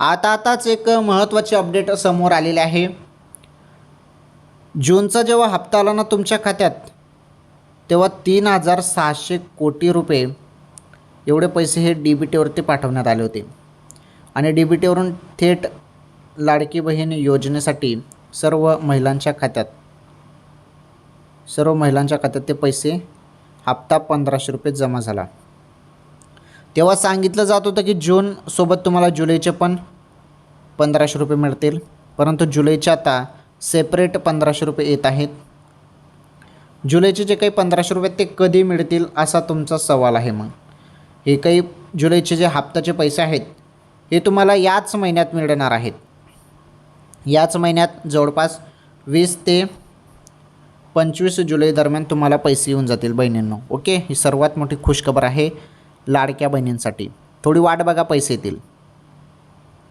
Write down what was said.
आताच एक महत्त्वाची अपडेट समोर आलेली आहे. जूनचा जेव्हा हप्ता आला ना तुमच्या खात्यात, तेव्हा 3,600 कोटी रुपये एवढे पैसे हे DBTवरती पाठवण्यात आले होते. आणि DBTवरून थेट लाडकी बहीण योजनेसाठी सर्व महिलांच्या खात्यात ते पैसे हप्ता 1,500 रुपये जमा झाला. तेव्हा सांगितलं जात होतं की जूनसोबत तुम्हाला जुलैचे पण 1,500 रुपये मिळतील, परंतु जुलैचे आता सेपरेट 1,500 रुपये येत आहेत. जुलैचे जे काही 1,500 रुपये ते कधी मिळतील असा तुमचा सवाल आहे. मग हे काही जुलैचे जे हप्त्याचे पैसे आहेत हे तुम्हाला याच महिन्यात मिळणार आहेत. याच महिन्यात जवळपास 20 ते 25 जुलै दरम्यान तुम्हाला पैसे येऊन जातील बहिणींनो. ओके, ही सर्वात मोठी खुशखबर आहे लाडक्या बहिणींसाठी. थोडी वाट बघा, पैसे येतील.